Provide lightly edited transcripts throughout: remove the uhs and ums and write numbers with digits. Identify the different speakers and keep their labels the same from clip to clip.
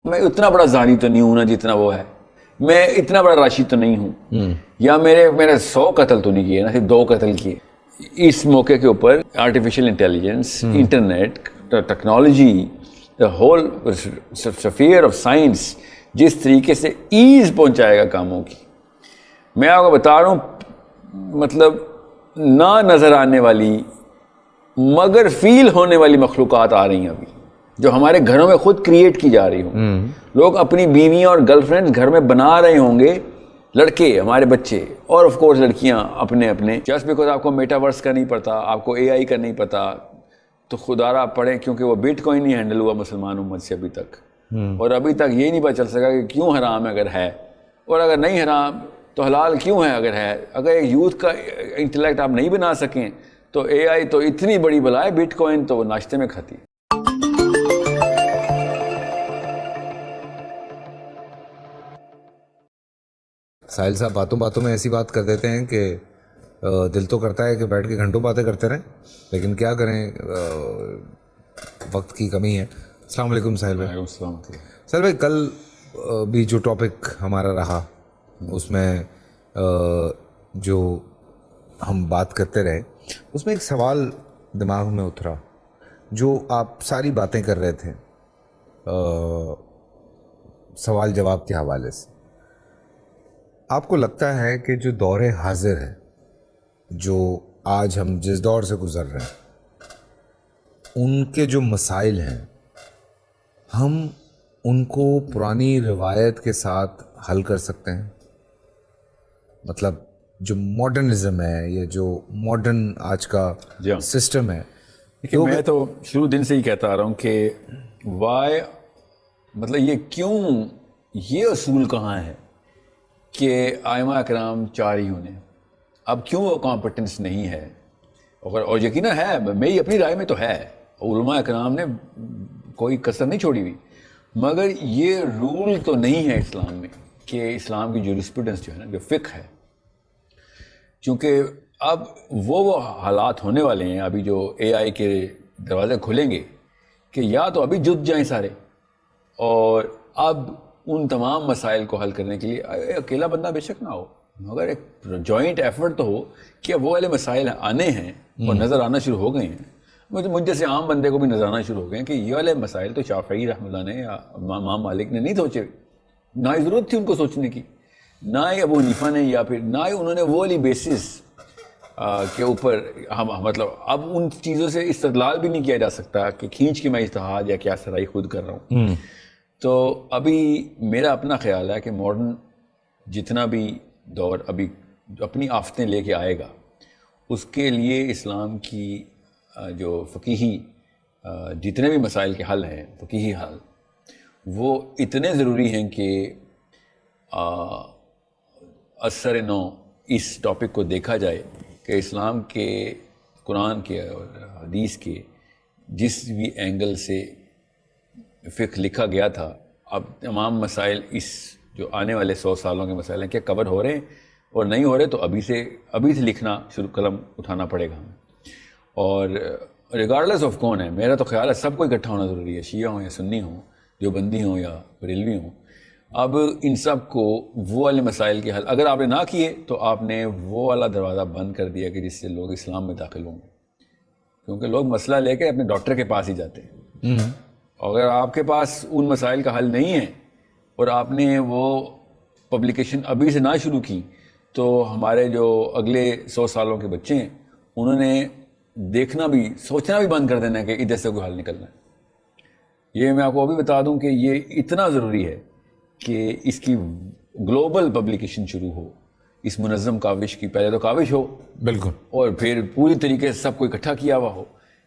Speaker 1: میں اتنا بڑا زانی تو نہیں ہوں نا جتنا وہ ہے, میں اتنا بڑا راشی تو نہیں ہوں, یا میں نے 100 قتل تو نہیں کیے نا, صرف 2 قتل کیے. اس موقع کے اوپر artificial intelligence, internet, technology, the whole sphere of science جس طریقے سے ایز پہنچائے گا کاموں کی, میں آپ کو بتا رہا ہوں, مطلب نہ نظر آنے والی مگر فیل ہونے والی مخلوقات آ رہی ہیں ابھی, جو ہمارے گھروں میں خود کریٹ کی جا رہی ہوں. لوگ اپنی بیویاں اور گرل فرینڈ گھر میں بنا رہے ہوں گے, لڑکے ہمارے بچے, اور آف کورس لڑکیاں اپنے اپنے. جسٹ بیکاز آپ کو میٹاورس کا نہیں پتا, آپ کو اے آئی کا نہیں پتا, تو خدا را پڑھیں, کیونکہ وہ بٹ کوائن نہیں ہینڈل ہوا مسلمان امت سے ابھی تک, اور ابھی تک یہ نہیں پتا چل سکا کہ کیوں حرام ہے اگر ہے, اور اگر نہیں حرام تو حلال کیوں ہے اگر ہے. اگر ایک یوتھ کا انٹلیکٹ آپ نہیں بنا سکیں تو اے آئی تو اتنی بڑی بلا ہے, بٹ کوائن تو وہ ناشتے میں کھاتی ہے.
Speaker 2: ساحل صاحب باتوں باتوں میں ایسی بات کر دیتے ہیں کہ دل تو کرتا ہے کہ بیٹھ کے گھنٹوں باتیں کرتے رہیں, لیکن کیا کریں, وقت کی کمی ہے. السلام علیکم ساحل بھائی. ساحل بھائی, کل بھی جو ٹاپک ہمارا رہا اس میں جو ہم بات کرتے رہے, اس میں ایک سوال دماغ میں اترا جو آپ ساری باتیں کر رہے تھے سوال جواب کے حوالے سے. آپ کو لگتا ہے کہ جو دور حاضر ہے, جو آج ہم جس دور سے گزر رہے ہیں, ان کے جو مسائل ہیں ہم ان کو پرانی روایت کے ساتھ حل کر سکتے ہیں؟ مطلب جو ماڈرنزم ہے یا جو ماڈرن آج کا سسٹم ہے.
Speaker 1: دیکھیے, میں تو شروع دن سے ہی کہتا آ رہا ہوں کہ وائی, مطلب یہ کیوں, یہ اصول کہاں ہے کہ ائمہ اکرام 4 ہی ہونے, اب کیوں وہ کمپٹنس نہیں ہے؟ اور یقینا ہے, میری اپنی رائے میں تو ہے, علماء اکرام نے کوئی کسر نہیں چھوڑی ہوئی, مگر یہ رول تو نہیں ہے اسلام میں کہ اسلام کی جورسپروڈنس جو ہے نا, جو فقہ ہے, چونکہ اب وہ حالات ہونے والے ہیں ابھی جو اے آئی کے دروازے کھلیں گے کہ یا تو ابھی جت جائیں سارے, اور اب ان تمام مسائل کو حل کرنے کے لیے اکیلا بندہ بے شک نہ ہو, مگر ایک جوائنٹ ایفرٹ تو ہو کہ وہ والے مسائل آنے ہیں اور نظر آنا شروع ہو گئے ہیں. مجھ جیسے عام بندے کو بھی نظر آنا شروع ہو گئے ہیں کہ یہ والے مسائل تو شافعی رحمۃ اللہ نے یا امام مالک نے نہیں سوچے, نہ ہی ضرورت تھی ان کو سوچنے کی, نہ ہی ابو حنیفہ نے, یا پھر نہ ہی انہوں نے وہ والی بیسس کے اوپر ہم, مطلب اب ان چیزوں سے استدلال بھی نہیں کیا جا سکتا کہ کھینچ کے میں اجتہاد یا کیا سرائی خود کر رہا ہوں. تو ابھی میرا اپنا خیال ہے کہ ماڈرن جتنا بھی دور ابھی اپنی آفتیں لے کے آئے گا, اس کے لیے اسلام کی جو فقیہی جتنے بھی مسائل کے حل ہیں, فقیہی حل, وہ اتنے ضروری ہیں کہ اثر نو اس ٹاپک کو دیکھا جائے کہ اسلام کے, قرآن کے اور حدیث کے جس بھی اینگل سے فقہ لکھا گیا تھا, اب تمام مسائل اس جو آنے والے 100 سالوں کے مسائل ہیں کیا کور ہو رہے ہیں اور نہیں ہو رہے, تو ابھی سے لکھنا شروع, قلم اٹھانا پڑے گا ہمیں. اور ریگارڈلیس آف کون ہے, میرا تو خیال ہے سب کو اکٹھا ہونا ضروری ہے, شیعہ ہوں یا سنی ہوں, دیوبندی ہوں یا بریلوی ہوں. اب ان سب کو وہ والے مسائل کے حل اگر آپ نے نہ کیے تو آپ نے وہ والا دروازہ بند کر دیا کہ جس سے لوگ اسلام میں داخل ہوں گے, کیونکہ لوگ مسئلہ لے کے اپنے ڈاکٹر کے پاس ہی جاتے ہیں. اگر آپ کے پاس ان مسائل کا حل نہیں ہے اور آپ نے وہ پبلیکیشن ابھی سے نہ شروع کی, تو ہمارے جو اگلے 100 سالوں کے بچے ہیں انہوں نے دیکھنا بھی, سوچنا بھی بند کر دینا کہ ادھر سے کوئی حل نکلنا ہے. یہ میں آپ کو ابھی بتا دوں کہ یہ اتنا ضروری ہے کہ اس کی گلوبل پبلیکیشن شروع ہو, اس منظم کاوش کی. پہلے تو کاوش ہو
Speaker 2: بالکل,
Speaker 1: اور پھر پوری طریقے سے سب کو اکٹھا کیا ہوا ہو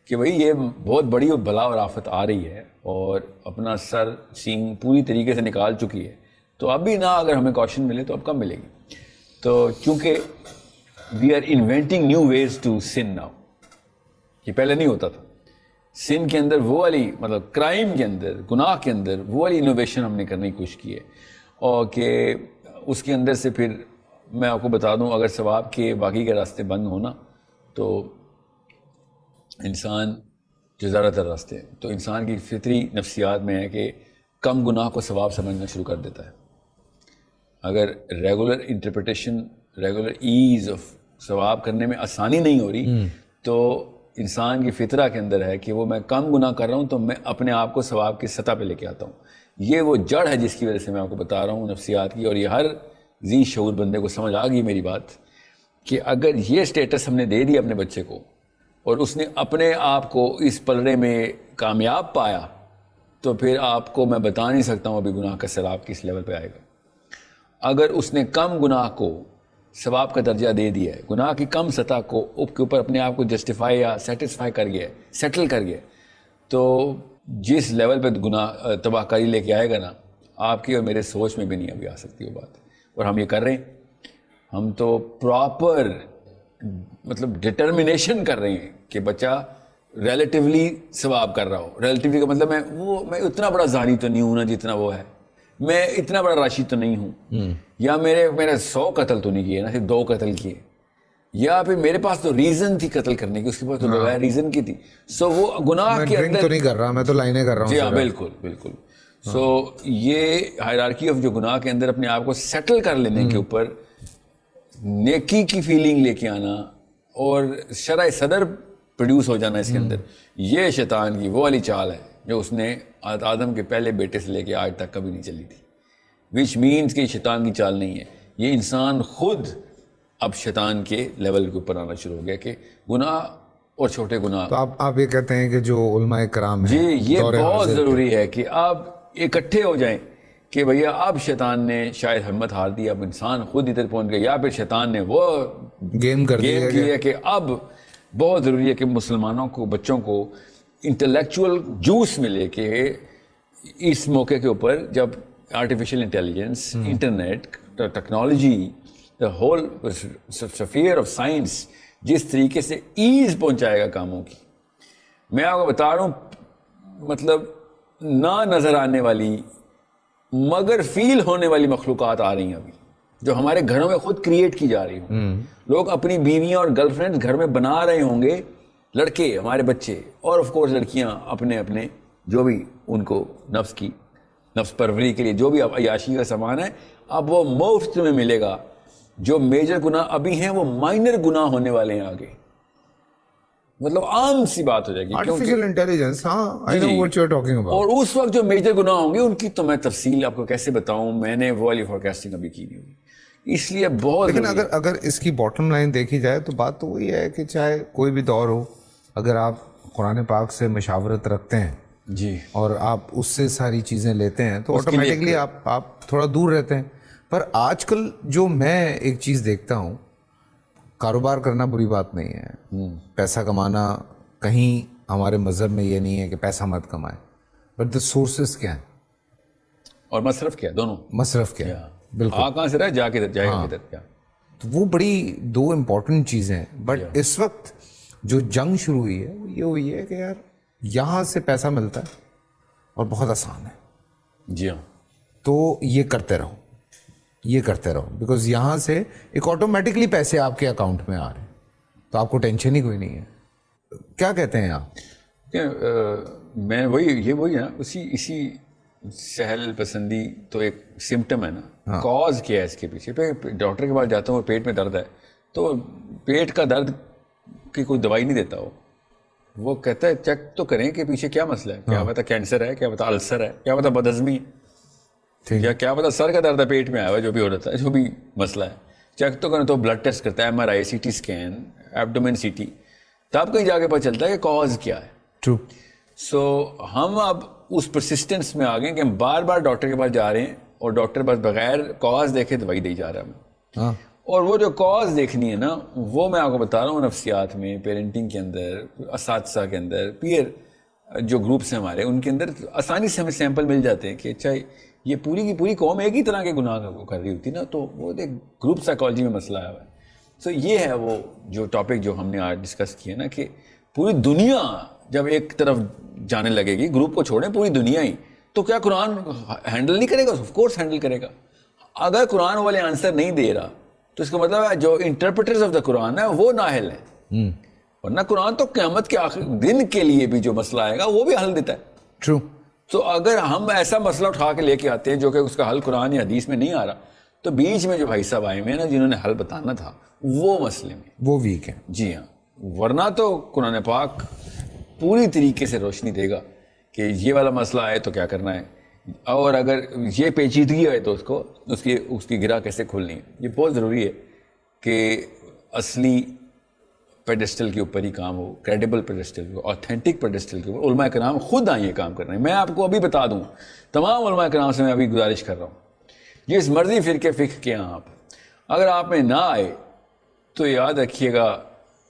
Speaker 1: کہ بھئی یہ بہت بڑی اور بلا اور آفت آ رہی ہے اور اپنا سر سینگ پوری طریقے سے نکال چکی ہے, تو اب بھی نہ اگر ہمیں کوشن ملے تو اب کب ملے گی. تو چونکہ we are inventing new ways to sun now, یہ پہلے نہیں ہوتا تھا. سن کے اندر وہ والی, مطلب کرائم کے اندر, گناہ کے اندر وہ والی انوویشن ہم نے کرنے کی کوشش کی ہے, اور کہ اس کے اندر سے پھر میں آپ کو بتا دوں, اگر ثواب کے باقی کے راستے بند ہونا تو انسان جو زیادہ تر راستے ہیں, تو انسان کی فطری نفسیات میں ہے کہ کم گناہ کو ثواب سمجھنا شروع کر دیتا ہے. اگر regular interpretation, regular as of ثواب کرنے میں آسانی نہیں ہو رہی تو انسان کی فطرہ کے اندر ہے کہ وہ میں کم گناہ کر رہا ہوں تو میں اپنے آپ کو ثواب کی سطح پہ لے کے آتا ہوں. یہ وہ جڑ ہے جس کی وجہ سے میں آپ کو بتا رہا ہوں نفسیات کی. اور یہ ہر ذی شعور بندے کو سمجھ آ گئی میری بات کہ اگر یہ سٹیٹس ہم نے دے دیا اپنے بچے کو اور اس نے اپنے آپ کو اس پلڑے میں کامیاب پایا تو پھر آپ کو میں بتا نہیں سکتا ہوں ابھی گناہ کا سیلاب کس لیول پہ آئے گا. اگر اس نے کم گناہ کو ثواب کا درجہ دے دیا ہے، گناہ کی کم سطح کو کے اوپر اپنے آپ کو جسٹیفائی یا سیٹسفائی کر گیا، سیٹل کر گیا، تو جس لیول پہ گناہ تباہ کاری لے کے آئے گا نا، آپ کی اور میرے سوچ میں بھی نہیں ابھی آ سکتی وہ بات. اور ہم یہ کر رہے ہیں، ہم تو پراپر مطلب ڈٹرمنیشن کر رہے ہیں کہ بچہ ریلیٹیولی ثواب کر رہا ہو. ریلیٹیولی کا مطلب میں اتنا بڑا زانی تو نہیں ہوں نا جتنا وہ ہے، میں اتنا بڑا راشد تو نہیں ہوں، یا میرے 100 قتل تو نہیں کیے نا، صرف 2 قتل کیے، یا پھر میرے پاس تو ریزن تھی قتل کرنے کی، اس کے پاس تو بغیر ریزن کی تھی. سو وہ گناہ کے اندر
Speaker 2: تو نہیں کر رہا، میں تو لائنیں کر رہا ہوں.
Speaker 1: جی ہاں، بالکل بالکل. سو یہ ہائرارکی آف جو گناہ کے اندر اپنے آپ کو سیٹل کر لینے کے اوپر نیکی کی فیلنگ لے کے آنا اور شرح صدر پروڈیوس ہو جانا اس کے اندر، یہ شیطان کی وہ والی چال ہے جو اس نے آدم کے پہلے بیٹے سے لے کے آج تک کبھی نہیں چلی تھی. وچ مینس کہ شیطان کی چال نہیں ہے، یہ انسان خود اب شیطان کے لیول کے اوپر آنا شروع ہو گیا کہ گناہ اور چھوٹے گناہ.
Speaker 2: تو آپ یہ کہتے ہیں کہ جو علماء کرام ہیں،
Speaker 1: جی یہ بہت ضروری ہے کہ آپ اکٹھے ہو جائیں کہ بھیا اب شیطان نے شاید ہمت ہار دی، اب انسان خود ادھر پہنچ گیا، یا پھر شیطان نے وہ
Speaker 2: گیم
Speaker 1: کی ہے کہ اب بہت ضروری ہے کہ مسلمانوں کو، بچوں کو انٹلیکچوئل جوس ملے کہ اس موقع کے اوپر جب artificial intelligence, internet, technology, the whole sphere of science جس طریقے سے ایز پہنچائے گا کاموں کی، میں آپ کو بتا رہا ہوں مطلب نہ نظر آنے والی مگر فیل ہونے والی مخلوقات آ رہی ہیں ابھی، جو ہمارے گھروں میں خود کریٹ کی جا رہی ہوں. لوگ اپنی بیویاں اور گرل فرینڈ گھر میں بنا رہے ہوں گے، لڑکے ہمارے بچے، اور آف کورس لڑکیاں اپنے اپنے جو بھی ان کو نفس پروری کے لیے جو بھی عیاشی کا سامان ہے اب وہ مفت میں ملے گا. جو میجر گناہ ابھی ہیں وہ مائنر گناہ ہونے والے ہیں آگے، مطلب عام سی بات ہو جائے گی
Speaker 2: آرٹیفیشل انٹیلیجنس. ہاں، I know what you're talking about.
Speaker 1: اور اس وقت جو میجر گناہ ہوں گے ان کی تو میں تفصیل آپ کو کیسے بتاؤں، میں نے وہ والی فورکاسٹنگ ابھی کی نہیں ہوگی، اس لیے بہت.
Speaker 2: لیکن اگر اس کی باٹم لائن دیکھی جائے تو بات تو وہی ہے کہ چاہے کوئی بھی دور ہو، اگر آپ قرآن پاک سے مشاورت رکھتے ہیں
Speaker 1: جی
Speaker 2: اور آپ اس سے ساری چیزیں لیتے ہیں تو آٹومیٹکلی آپ تھوڑا دور رہتے ہیں. پر آج کل جو میں ایک چیز دیکھتا ہوں، کاروبار کرنا بری بات نہیں ہے، پیسہ کمانا کہیں ہمارے مذہب میں یہ نہیں ہے کہ پیسہ مت کمائے، بٹ دا سورسز کیا ہیں
Speaker 1: اور مصرف کیا، دونوں
Speaker 2: مصرف کیا ہے. بالکل،
Speaker 1: کہاں سے رہا جا کے جائے گا کدھر کیا.
Speaker 2: تو وہ بڑی 2 امپورٹنٹ چیزیں ہیں. بٹ اس وقت جو جنگ شروع ہوئی ہے وہ یہ ہوئی ہے کہ یار یہاں سے پیسہ ملتا ہے اور بہت آسان ہے.
Speaker 1: جی ہاں،
Speaker 2: تو یہ کرتے رہو، بیکاز یہاں سے ایک آٹومیٹکلی پیسے آپ کے اکاؤنٹ میں آ رہے ہیں تو آپ کو ٹینشن ہی کوئی نہیں ہے. کیا کہتے ہیں آپ؟
Speaker 1: میں وہی ہے نا، اسی سہل پسندی تو ایک سمٹم ہے نا. کاز کیا ہے اس کے پیچھے؟ ڈاکٹر کے پاس جاتا ہوں پیٹ میں درد ہے تو پیٹ کا درد کی کوئی دوائی نہیں دیتا، وہ کہتا ہے چیک تو کریں کہ پیچھے کیا مسئلہ ہے، کیا پتا کینسر ہے، کیا پتا السر ہے، کیا پتا بدہضمی ہے، یا کیا پتا سر کا درد ہے، پیٹ میں آیا ہوا جو بھی ہو رہتا ہے، جو بھی مسئلہ ہے چیک تو کریں. تو بلڈ ٹیسٹ کرتا ہے، MRI، CT اسکین، ایبڈومن CT، تب کہیں جا کے پتہ چلتا ہے کہ کاز کیا ہے.
Speaker 2: ٹرو.
Speaker 1: سو ہم اب اس پرسسٹنس میں آ گئے کہ ہم بار بار ڈاکٹر کے پاس جا رہے ہیں اور ڈاکٹر بس بغیر کاز دیکھے دوائی دی جا رہا ہے ہمیں. اور وہ جو کاز دیکھنی ہے نا، وہ میں آپ کو بتا رہا ہوں نفسیات میں، پیرنٹنگ کے اندر، اساتذہ کے اندر، پیئر جو گروپس ہیں ہمارے، ان کے اندر آسانی سے ہمیں سیمپل مل جاتے ہیں کہ اچھا یہ پوری کی پوری قوم ایک ہی طرح کے گناہ کر رہی ہوتی نا، تو وہ ایک گروپ سائیکالوجی میں مسئلہ آیا ہوا ہے. سو یہ ہے وہ جو ٹاپک جو ہم نے آج ڈسکس کیا نا، کہ پوری دنیا جب ایک طرف جانے لگے گی، گروپ کو چھوڑیں پوری دنیا ہی، تو کیا قرآن ہینڈل نہیں کرے گا؟ آف کورس ہینڈل کرے گا. اگر قرآن والے آنسر نہیں دے رہا تو اس کا مطلب ہے جو انٹرپریٹرز آف دا قرآن ہے وہ نااہل ہیں، ورنہ قرآن تو قیامت کے آخر دن کے لیے بھی جو مسئلہ آئے گا وہ بھی حل دیتا ہے.
Speaker 2: ٹرو.
Speaker 1: تو اگر ہم ایسا مسئلہ اٹھا کے لے کے آتے ہیں جو کہ اس کا حل قرآن یا حدیث میں نہیں آ رہا, تو بیچ میں جو بھائی صاحب آئے ہوئے ہیں نا جنہوں نے حل بتانا تھا وہ مسئلے میں
Speaker 2: وہ ویک ہیں.
Speaker 1: جی ہاں, ورنہ تو قرآن پاک پوری طریقے سے روشنی دے گا کہ یہ والا مسئلہ ہے تو کیا کرنا ہے, اور اگر یہ پیچیدگی ہے تو اس کی گرہ کیسے کھولنی ہے. یہ بہت ضروری ہے کہ اصلی پیڈسٹل کے اوپر ہی کام ہو, کریڈیبل پیڈسٹل کے اوپر, آتھینٹک پیڈسٹل کے اوپر. علماء کرام خود آئیں یہ کام کر رہے ہیں. میں آپ کو ابھی بتا دوں, تمام علماء کرام سے میں ابھی گزارش کر رہا ہوں, جس مرضی فرقے فقہ کے آپ اگر آپ میں نہ آئے تو یاد رکھیے گا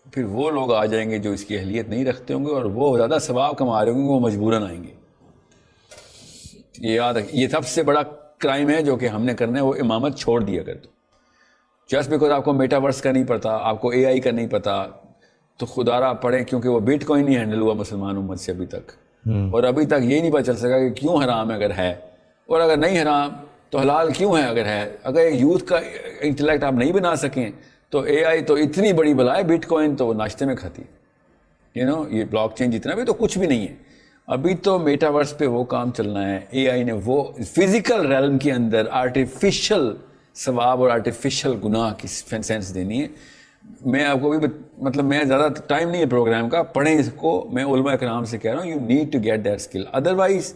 Speaker 1: پھر وہ لوگ آ جائیں گے جو اس کی اہلیت نہیں رکھتے ہوں گے, اور وہ زیادہ ثواب کما رہے ہوں گے, وہ مجبوراً آئیں گے. یہ یاد رکھیے, یہ سب سے بڑا کرائم ہے جو کہ ہم نے کرنا ہے, وہ امامت چھوڑ دیا کر دو. جسٹ بیکاز آپ کو میٹاورس کا نہیں پتا, آپ کو اے آئی کا نہیں پتا, تو خدا را پڑھیں, کیونکہ وہ بٹ کوائن نہیں ہینڈل ہوا مسلمان امت سے ابھی تک, اور ابھی تک یہ نہیں پتا چل سکا کہ کیوں حرام ہے اگر ہے, اور اگر نہیں حرام تو حلال کیوں ہے اگر ہے. اگر ایک یوتھ کا انٹلیکٹ آپ نہیں بنا سکیں تو اے آئی تو اتنی بڑی بلا ہے, بٹ کوائن تو وہ ناشتے میں کھاتی ہے, یہ بلاک چین جتنا بھی تو کچھ بھی نہیں ہے. ابھی تو میٹاورس پہ وہ کام چلنا ہے. اے آئی نے وہ فزیکل ریلم کے اندر آرٹیفیشل ثواب اور آرٹیفیشل گناہ کی سینس دینی ہے. میں آپ کو بھی مطلب میں زیادہ ٹائم نہیں ہے پروگرام کا, پڑھیں اس کو. میں علماء کرام سے کہہ رہا ہوں, you need to get that skill. Otherwise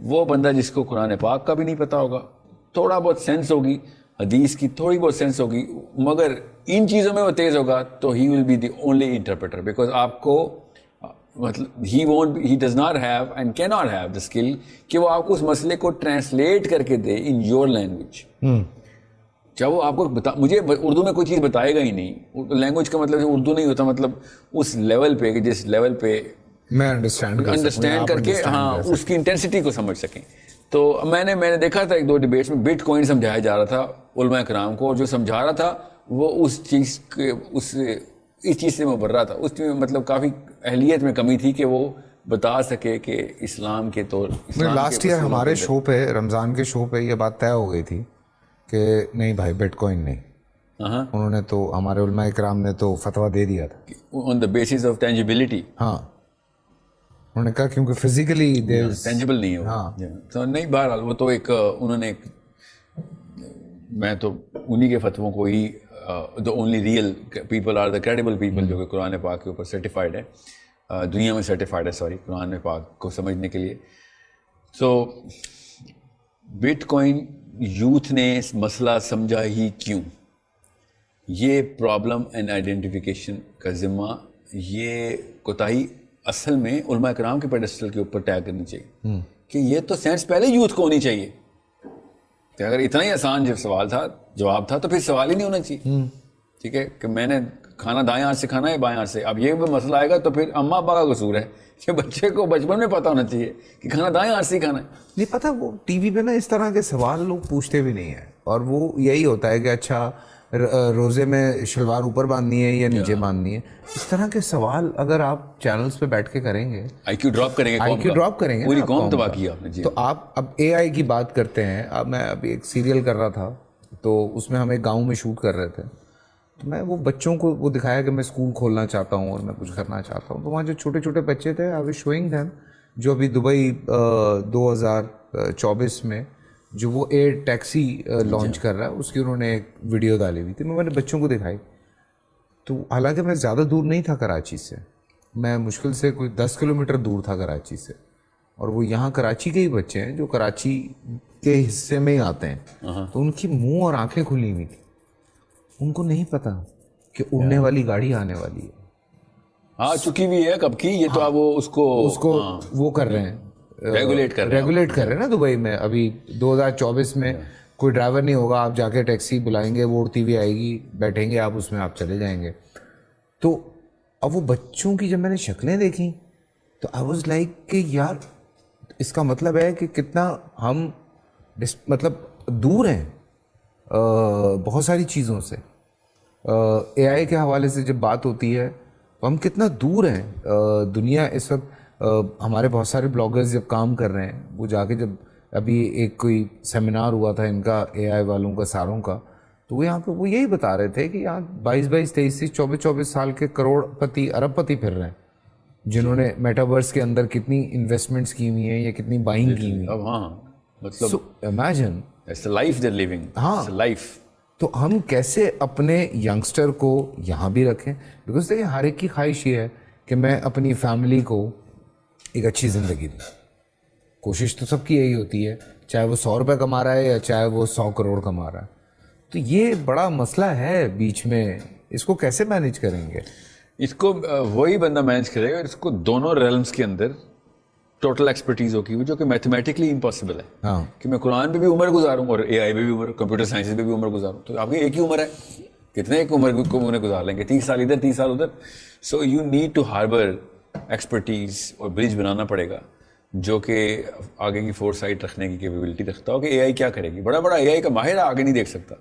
Speaker 1: وہ بندہ جس کو قرآن پاک کا بھی نہیں پتا ہوگا, تھوڑا بہت سینس ہوگی, حدیث کی تھوڑی بہت سینس ہوگی, مگر ان چیزوں میں وہ تیز ہوگا, تو he will be the only interpreter. Because آپ کو مطلب he does not have and کی ناٹ ہیو دا اسکل کہ وہ آپ کو اس مسئلے کو ٹرانسلیٹ کر کے دے ان یور لینگویج. چاہے وہ آپ کو مجھے اردو میں کوئی چیز بتائے گا ہی نہیں. لینگویج کا مطلب اردو نہیں ہوتا, مطلب اس لیول پہ کہ جس لیول پہ
Speaker 2: میں انڈرسٹینڈ
Speaker 1: کر کے ہاں اس کی انٹینسٹی کو سمجھ سکیں. تو میں نے دیکھا تھا ایک دو ڈیبیٹس میں بٹ کوائن سمجھایا جا رہا تھا علماء کرام کو, اور جو سمجھا رہا تھا وہ اس چیز سے مبرہ تھا. اس میں مطلب کافی اہلیت میں کمی تھی کہ وہ بتا سکے کہ اسلام کے طور.
Speaker 2: لاسٹ ایئر ہمارے شو پہ, رمضان کے شو پہ یہ بات طے ہو گئی تھی کہ نہیں بھائی بٹ کوائن نہیں. انہوں نے تو, ہمارے علماء کرام نے تو فتویٰ دے دیا تھا
Speaker 1: آن دا بیسس آف ٹینجیبلٹی.
Speaker 2: ہاں انہوں نے کہا کیونکہ فزیکلی
Speaker 1: ٹینجیبل نہیں ہے. ہاں تو نہیں, بہرحال وہ تو ایک انہوں نے, میں تو انہی کے فتووں کو ہی, the only real people are the credible people جو کہ قرآن پاک کے اوپر سرٹیفائڈ ہے, دنیا میں سرٹیفائڈ ہے, سوری, قرآن پاک کو سمجھنے کے لیے. تو بٹ کوائن یوتھ نے مسئلہ سمجھا ہی کیوں؟ یہ پرابلم اینڈ آئیڈینٹیفیکیشن کا ذمہ, یہ کوتاہی اصل میں علماء کرام کے پیڈسٹل کے اوپر طے کرنی چاہیے کہ یہ تو سینس پہلے یوتھ کو ہونی چاہیے. کہ اگر اتنا ہی آسان جو سوال تھا, جواب تھا, تو پھر سوال ہی نہیں ہونا چاہیے. ٹھیک ہے کہ میں نے کھانا دائیں ہاتھ سے کھانا ہے بائیں ہاتھ سے. اب یہ مسئلہ آئے گا تو پھر اماں ابا کا قصور ہے کہ بچے کو بچپن میں پتا ہونا چاہیے کہ کھانا دائیں ہاتھ سے ہی کھانا ہے.
Speaker 2: نہیں پتا, وہ ٹی وی پہ نا اس طرح کے سوال لوگ پوچھتے بھی نہیں ہیں, اور وہ یہی ہوتا ہے کہ اچھا روزے میں شلوار اوپر باندھنی ہے یا نیچے باندھنی ہے. اس طرح کے سوال اگر آپ چینلز پہ بیٹھ کے کریں گے,
Speaker 1: آئی کیو ڈراپ کریں گے, پوری قوم تباہ کی آپ نے.
Speaker 2: تو آپ اب اے آئی کی بات کرتے ہیں. اب میں ابھی ایک سیریل کر رہا تھا, تو اس میں ہم ایک گاؤں میں شوٹ کر رہے تھے, تو میں وہ بچوں کو وہ دکھایا کہ میں اسکول کھولنا چاہتا ہوں اور میں کچھ کرنا چاہتا ہوں. تو وہاں جو چھوٹے چھوٹے بچے تھے, آئی واز شوئنگ دیم, جو ابھی دبئی 2024 میں جو وہ ایئر ٹیکسی لانچ کر رہا ہے, اس کی انہوں نے ایک ویڈیو ڈالی ہوئی تھی. میں نے بچوں کو دکھائی, تو حالانکہ میں زیادہ دور نہیں تھا کراچی سے, میں مشکل سے کوئی 10 کلومیٹر دور تھا کراچی سے, اور وہ یہاں کراچی کے ہی بچے ہیں جو کراچی کے حصے میں ہی آتے ہیں. تو ان کی منہ اور آنکھیں کھلی ہوئی تھیں, ان کو نہیں پتا کہ اڑنے والی گاڑی آنے والی ہے.
Speaker 1: آ چکی بھی ہے کب کی, یہ تو اب وہ اس کو
Speaker 2: وہ کر رہے ہیں, ریگولیٹ کر رہے ہیں نا دبئی میں. ابھی 2024 میں کوئی ڈرائیور نہیں ہوگا, آپ جا کے ٹیکسی بلائیں گے, وہ اڑتی ہوئی آئے گی, بیٹھیں گے آپ اس میں, آپ چلے جائیں گے. تو اب وہ بچوں کی جب میں نے شکلیں دیکھیں تو آئی واز لائک کہ یار اس کا مطلب ہے کہ کتنا ہم مطلب دور ہیں بہت ساری چیزوں سے. اے آئی کے حوالے سے جب بات ہوتی ہے تو ہم کتنا دور ہیں. دنیا اس وقت, ہمارے بہت سارے بلاگرز جب کام کر رہے ہیں, وہ جا کے جب ابھی ایک کوئی سیمینار ہوا تھا ان کا اے آئی والوں کا ساروں کا, تو وہ یہاں پہ وہ یہی بتا رہے تھے کہ یہاں 22 23 24 سال کے کروڑ پتی ارب پتی پھر رہے ہیں, جنہوں نے میٹاورس کے اندر کتنی انویسٹمنٹس کی ہوئی ہیں یا کتنی بائنگ کی ہوئی ہیں.
Speaker 1: اب ہاں مطلب
Speaker 2: امیجن
Speaker 1: لائف دے لیونگ.
Speaker 2: ہاں
Speaker 1: لائف.
Speaker 2: تو ہم کیسے اپنے ینگسٹر کو یہاں بھی رکھیں, بیکاز دیکھیں ہر ایک کی خواہش یہ ہے کہ میں اپنی فیملی کو ایک اچھی زندگی دوں. کوشش تو سب کی یہی ہوتی ہے, چاہے وہ 100 روپے کما رہا ہے یا چاہے وہ 100 کروڑ کما رہا ہے. تو یہ بڑا مسئلہ ہے بیچ میں, اس کو کیسے مینیج کریں گے؟
Speaker 1: اس کو وہی بندہ مینیج کرے گا اس کو دونوں ریلمس کے اندر ٹوٹل ایکسپرٹیز ہوگی, جو کہ میتھمیٹکلی امپاسبل ہے.
Speaker 2: ہاں
Speaker 1: کہ میں قرآن پہ بھی عمر گزاروں اور اے آئی پہ بھی عمر, کمپیوٹر سائنس پہ بھی عمر گزاروں, تو آپ کی ایک ہی عمر ہے, کتنے ایک عمر کو گزار لیں گے, 30 سال ادھر 30 سال ادھر. So you need to harbour expertise اور برج بنانا پڑے گا جو کہ آگے کی فور سائٹ رکھنے کی کیپیبلٹی رکھتا ہو کہ اے آئی کیا کرے گی. بڑا اے آئی کا ماہر آگے نہیں دیکھ سکتا,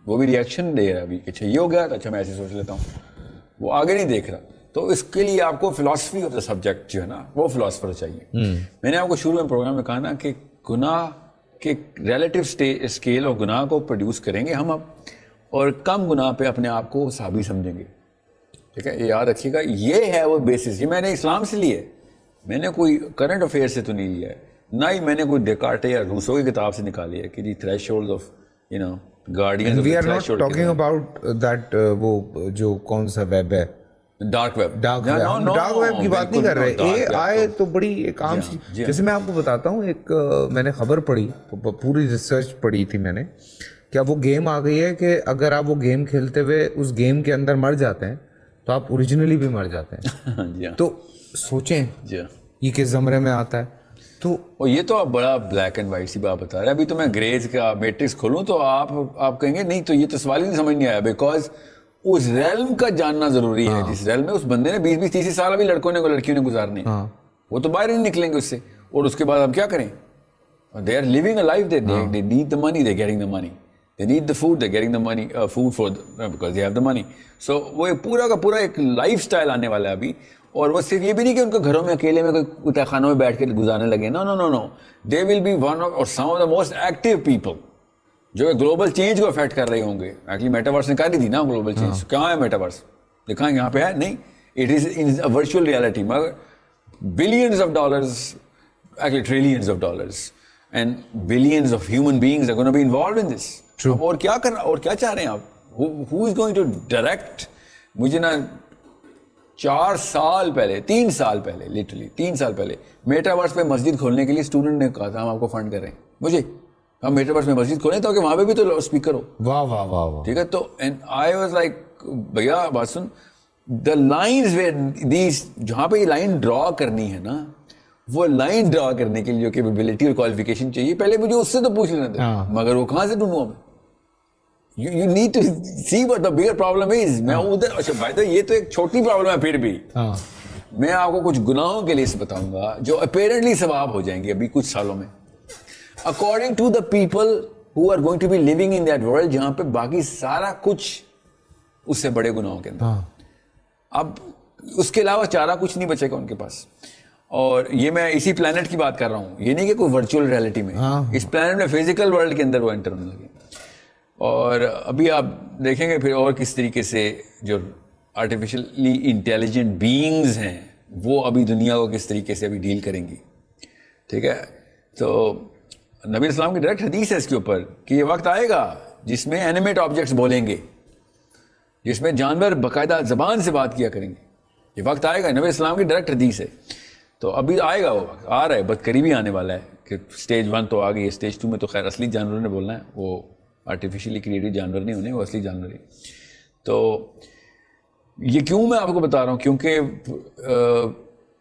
Speaker 1: وہ بھی ریئیکشن دے رہا ہے ابھی کہ اچھا یہ ہو گیا تو اچھا میں ایسے سوچ لیتا ہوں, وہ آگے نہیں دیکھ رہا. تو اس کے لیے آپ کو فلاسفی آف دا سبجیکٹ جو ہے نا وہ فلاسفر چاہیے. میں نے آپ کو شروع میں پروگرام میں کہا نا کہ گناہ کے ریلیٹیو اسکیل اور گناہ کو پروڈیوس کریں گے ہم اب, اور کم گناہ پہ اپنے آپ کو صحابی سمجھیں گے. ٹھیک ہے, یہ یاد رکھیے گا, یہ ہے وہ بیسس. یہ میں نے اسلام سے لی ہے, میں نے کوئی کرنٹ افیئر سے تو نہیں لیا ہے, نہ ہی میں نے کوئی ڈیکارٹے یا روسو کی کتاب سے نکالی ہے کہ the threshold of you know guardian.
Speaker 2: We are not talking about that, وہ جو کون سا ویب ہے,
Speaker 1: ڈارک ویب.
Speaker 2: ڈارک ویب کی بات نہیں کر رہے. اے آئی تو بڑی ایک عام سی, جیسے میں آپ کو بتاتا ہوں, ایک میں نے خبر پڑھی, پوری ریسرچ پڑھی تھی میں نے, کیا وہ گیم آ گئی ہے کہ اگر آپ وہ گیم کھیلتے ہوئے اس گیم کے اندر مر جاتے ہیں تو آپ اوریجنلی بھی مر جاتے ہیں. تو سوچیں یہ کس زمرے میں آتا ہے. تو
Speaker 1: یہ تو آپ بڑا بلیک اینڈ وائٹ سی بات بتا رہے ہیں. ابھی تو میں گریز کا میٹرکس کھولوں تو آپ کہیں گے نہیں, تو یہ تو سوال ہی نہیں سمجھ نہیں آیا, بیکاز اس ریلم کا جاننا ضروری ہے. جس ریلم میں اس بندے نے 20-30 سال ابھی لڑکوں نے لڑکیوں نے گزارنے, وہ تو باہر نہیں نکلیں گے اس سے. اور اس کے بعد اب کیا کریں, they are living a life, they need the money, they getting the money, they need the food, they're getting the money, food for because they have the money. So وہ پورا کا پورا ایک لائف سٹائل آنے والا ہے ابھی. اور وہ صرف یہ بھی نہیں کہ ان کے گھروں میں اکیلے میں کوئی تہ خانوں میں بیٹھ کے گزارنے لگے, no, they will be one of or some of the most active people جو گلوبل چینج کو افیکٹ کر رہے ہوں گے. ایکچولی میٹاورس نے کہا دی تھی نا گلوبل چینج, کہاں ہے میٹاورس, دیکھا یہاں پہ ہے نہیں, it is in virtual reality, مگر billions of dollars, actually trillions of dollars and billions of human beings are gonna be involved in this. اور کیا کرنا, اور کیا چاہ رہے ہیں آپ, who is going to direct. مجھے نا 3 سال پہلے لٹرلی 3 سال پہلے میٹاورس پہ مسجد کھولنے کے لیے اسٹوڈنٹ نے کہا تھا ہم آپ کو فنڈ کر رہے ہیں, مجھے ہم میٹاورس میں مسجد کھولیں تاکہ وہاں پہ بھی تو اسپیکر ہو.
Speaker 2: واہ واہ واہ واہ,
Speaker 1: ٹھیک ہے. تو آئی واز لائک بھیا بات سن, دا لائنز ویئر دیز, جہاں پہ یہ لائن ڈرا کرنی ہے نا, وہ لائن ڈرا کرنے کے لیے جو کیپیبلٹی اور کوالیفیکیشن چاہیے پہلے مجھے اس سے تو پوچھ لینا تھا, مگر وہ کہاں سے ڈھونڈوں میں. You need to see what the bigger problem is. میں ادھر, اچھا بھائی تو یہ تو ایک چھوٹی پرابلم ہے, پھر بھی میں آپ کو کچھ گناہوں کے لیے بتاؤں گا جو اپیرنٹلی ثواب ہو جائیں گے ابھی کچھ سالوں میں, according to the people who are going to be living in that world, جہاں پہ باقی سارا کچھ اس سے بڑے گناہوں کے اندر. اب اس کے علاوہ چارہ کچھ نہیں بچے گا ان کے پاس. اور یہ میں اسی پلانٹ کی بات کر رہا ہوں, یہ نہیں کہ کوئی ورچوئل ریالٹی میں, اس پلانٹ میں فزیکل ورلڈ کے اندر وہ انٹر ہونے لگے. اور ابھی آپ دیکھیں گے پھر اور کس طریقے سے جو آرٹیفیشلی انٹیلیجنٹ بینگز ہیں وہ ابھی دنیا کو کس طریقے سے ابھی ڈیل کریں گی. ٹھیک ہے. تو نبی اسلام کی ڈائریکٹ حدیث ہے اس کے اوپر کہ یہ وقت آئے گا جس میں اینیمیٹ آبجیکٹس بولیں گے, جس میں جانور باقاعدہ زبان سے بات کیا کریں گے. یہ وقت آئے گا, نبی اسلام کی ڈائریکٹ حدیث ہے. تو ابھی آئے گا, وہ وقت آ رہا ہے, بس قریبی آنے والا ہے کہ سٹیج 1 تو آ گئی ہے, سٹیج 2 میں تو خیر اصلی جانوروں نے بولنا ہے, وہ آرٹیفیشلی کریٹڈ جانور نہیں ہونے, وہ اصلی جانور ہی. تو یہ کیوں میں آپ کو بتا رہا ہوں, کیونکہ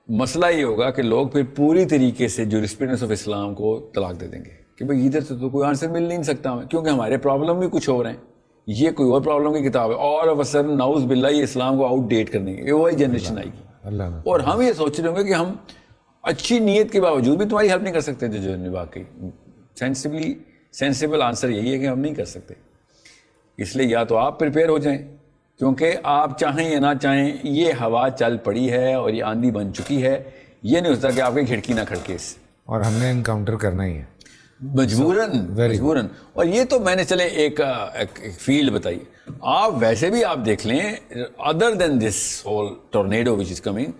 Speaker 1: مسئلہ یہ ہوگا کہ لوگ پھر پوری طریقے سے جورسپریڈنس آف اسلام کو طلاق دے دیں گے کہ بھائی ادھر سے تو کوئی آنسر مل نہیں سکتا ہمیں, کیونکہ ہمارے پرابلم بھی کچھ اور ہیں, یہ کوئی اور پرابلم کی کتاب ہے, اور وسن نعوذ باللہ یہ اسلام کو آؤٹ ڈیٹ کرنے کی وہی جنریشن آئے گی. اور ہم یہ سوچ رہے ہوں گے کہ ہم اچھی نیت کے باوجود بھی تمہاری ہیلپ نہیں کر سکتے, جو واقعی سینسیبل آنسر یہی ہے کہ ہم نہیں کر سکتے. اس لیے یا تو آپ پریپیئر ہو جائیں, کیونکہ آپ چاہیں یا نہ چاہیں یہ ہوا چل پڑی ہے اور یہ آندھی بن چکی ہے, یہ نہیں ہوتا کہ آپ کی کھڑکی نہ کھڑکے اس سے,
Speaker 2: اور ہم نے انکاؤنٹر کرنا ہی ہے
Speaker 1: مجبوراً. اور یہ تو میں نے چلے ایک فیلڈ بتائی, آپ ویسے بھی آپ دیکھ لیں other than this whole tornado which is coming,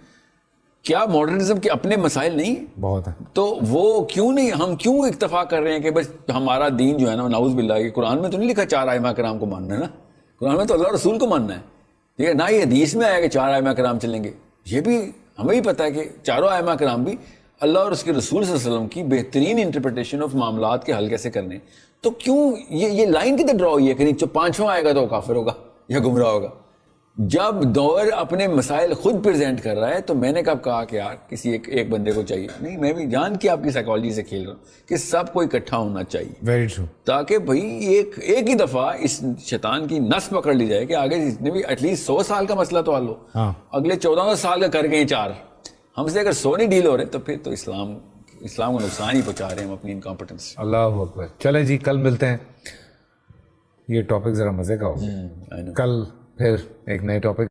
Speaker 1: کیا ماڈرنزم کے اپنے مسائل نہیں ہیں؟
Speaker 2: بہت ہے.
Speaker 1: تو وہ کیوں نہیں, ہم کیوں اکتفا کر رہے ہیں کہ بس ہمارا دین جو ہے نا, نعوذ باللہ, کہ قرآن میں تو نہیں لکھا 4 ائمہ کرام کو ماننا ہے نا, قرآن میں تو اللہ رسول کو ماننا ہے, ٹھیک ہے, نہ یہ حدیث میں آیا کہ 4 ائمہ کرام چلیں گے. یہ بھی ہمیں بھی پتہ ہے کہ 4 ائمہ کرام بھی اللہ اور اس کے رسول صلی اللہ علیہ وسلم کی بہترین انٹرپریٹیشن آف معاملات کے حل کیسے کرنے. تو کیوں یہ لائن کدھر ڈرا ہوئی ہے کہ نہیں 5واں آئے گا تو کافر ہوگا یا گمراہ ہوگا؟ جب دور اپنے مسائل خود پریزنٹ کر رہا ہے تو میں نے کب کہا کہ یار کسی ایک بندے کو چاہیے نہیں, میں بھی جان کے آپ کی سائیکالوجی سے کھیل رہا ہوں کہ سب کو اکٹھا ہونا چاہیے,
Speaker 2: ویری ٹرو,
Speaker 1: تاکہ بھائی ایک ہی دفعہ اس شیطان کی نس پکڑ لی جائے کہ آگے جتنے بھی ایٹ لیسٹ 100 سال کا مسئلہ تو حل ہو. اگلے 14 سال کا کر گئے 4, ہم سے اگر 100 نہیں ڈیل ہو رہے تو پھر تو اسلام کو نقصان ہی پہنچا رہے ہیں ہم اپنی انکمپٹنس.
Speaker 2: اللہ اکبر. چلیں جی, کل ملتے ہیں. یہ ٹاپک ذرا مزے کا ہوگا. کل پھر ایک نئے ٹاپک